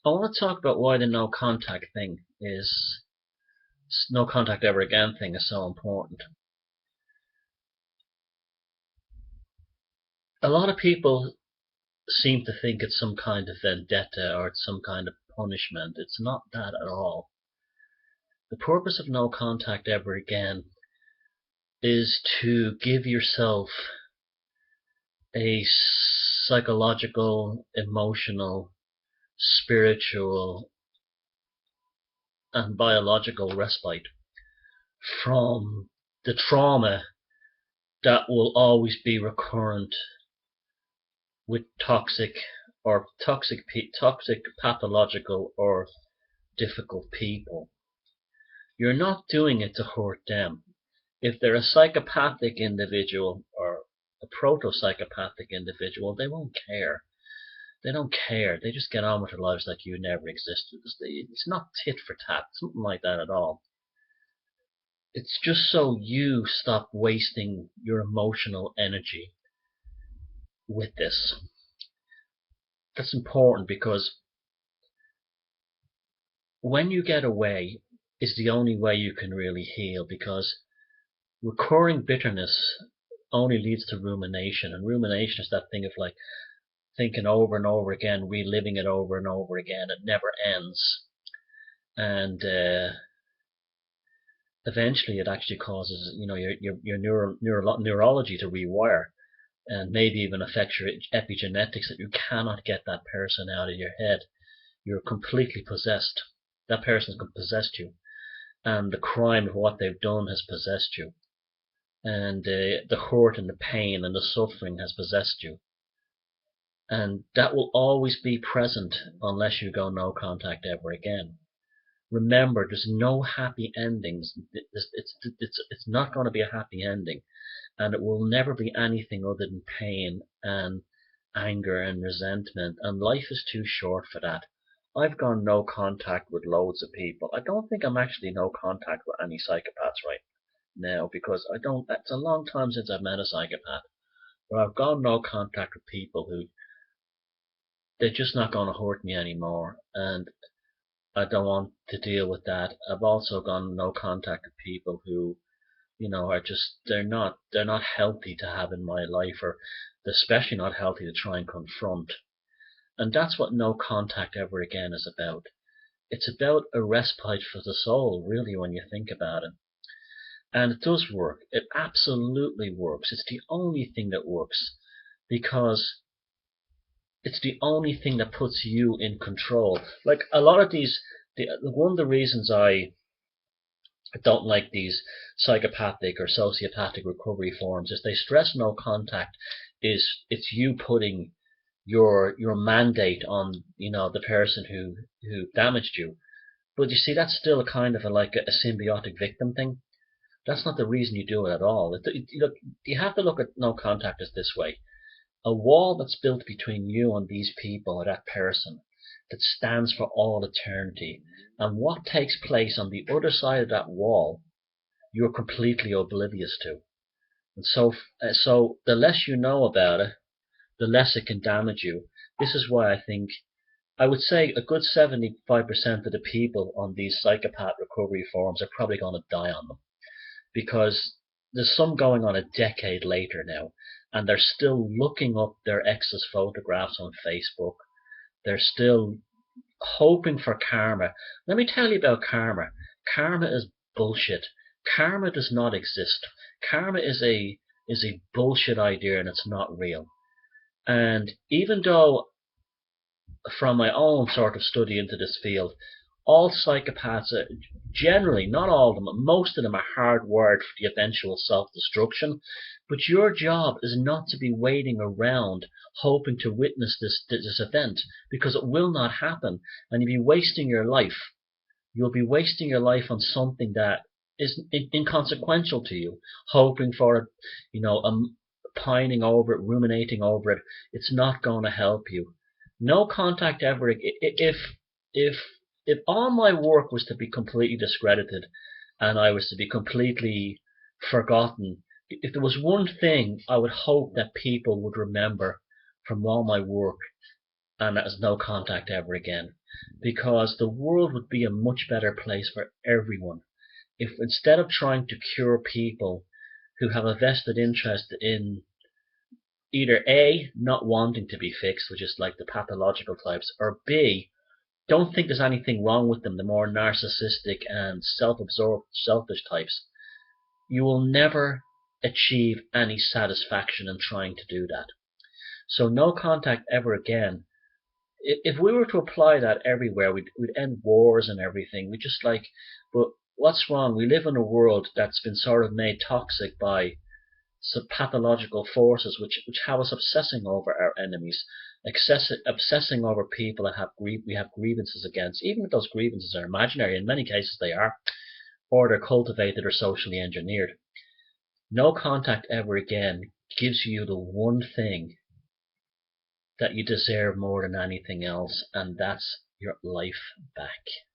I want to talk about why the no contact thing is no contact ever again thing is so important. A lot of people seem to think it's some kind of vendetta or it's some kind of punishment. It's not that at all. The purpose of no contact ever again is to give yourself a psychological, emotional, spiritual, and biological respite from the trauma that will always be recurrent with toxic pathological or difficult people. You're not doing it to hurt them. If they're a psychopathic individual or a proto-psychopathic individual, they won't care. They don't care. They just get on with their lives like you never existed. It's not tit for tat, something like that at all. It's just so you stop wasting your emotional energy with this. That's important because when you get away is the only way you can really heal, because recurring bitterness only leads to rumination, and rumination is that thing of like thinking over and over again, reliving it over and over again. It never ends, and eventually it actually causes your neurology to rewire, and maybe even affects your epigenetics, that you cannot get that person out of your head. You're completely possessed. That person's possessed you, and the crime of what they've done has possessed you, and the hurt and the pain and the suffering has possessed you, and that will always be present unless you go no contact ever again. Remember, there's no happy endings. It's not going to be a happy ending, and it will never be anything other than pain and anger and resentment, and life is too short for that. I've gone no contact with loads of people. I don't think I'm actually no contact with any psychopaths right now, because it's a long time since I've met a psychopath, but I've gone no contact with people who they're just not going to hurt me anymore, and I don't want to deal with that. I've also gone no contact with people who, are just they're not healthy to have in my life, or they're especially not healthy to try and confront. And that's what no contact ever again is about. It's about a respite for the soul, really, when you think about it. And it does work. It absolutely works. It's the only thing that works, because it's the only thing that puts you in control. Like a lot of one of the reasons I don't like these psychopathic or sociopathic recovery forms is they stress no contact. It's you putting your mandate on the person who damaged you. But you see, that's still a kind of like a symbiotic victim thing. That's not the reason you do it at all. You have to look at no contact as this way: a wall that's built between you and these people or that person, that stands for all eternity. And what takes place on the other side of that wall, you're completely oblivious to. And so the less you know about it, the less it can damage you. This is why I would say a good 75% of the people on these psychopath recovery forums are probably going to die on them, because there's some going on a decade later now, and they're still looking up their ex's photographs on Facebook. They're still hoping for karma. Let me tell you about karma. Karma is bullshit. Karma does not exist. Karma is a bullshit idea, and it's not real. And even though, from my own sort of study into this field, all psychopaths are generally, not all of them, most of them are hardwired for the eventual self-destruction. But your job is not to be waiting around hoping to witness this event, because it will not happen, and you'll be wasting your life. You'll be wasting your life on something that is inconsequential to you, hoping for it, pining over it, ruminating over it. It's not going to help you. No contact ever. If all my work was to be completely discredited and I was to be completely forgotten, if there was one thing I would hope that people would remember from all my work, and that is no contact ever again. Because the world would be a much better place for everyone if, instead of trying to cure people who have a vested interest in either A, not wanting to be fixed, which is like the pathological types, or B, don't think there's anything wrong with them, the more narcissistic and self-absorbed, selfish types, you will never achieve any satisfaction in trying to do that. So no contact ever again. If we were to apply that everywhere, we'd end wars and everything. We just like, but what's wrong? We live in a world that's been sort of made toxic by some pathological forces which have us obsessing over our enemies, obsessing over people that we have grievances against, even if those grievances are imaginary. In many cases they are, or they're cultivated or socially engineered. No contact ever again gives you the one thing that you deserve more than anything else, and that's your life back.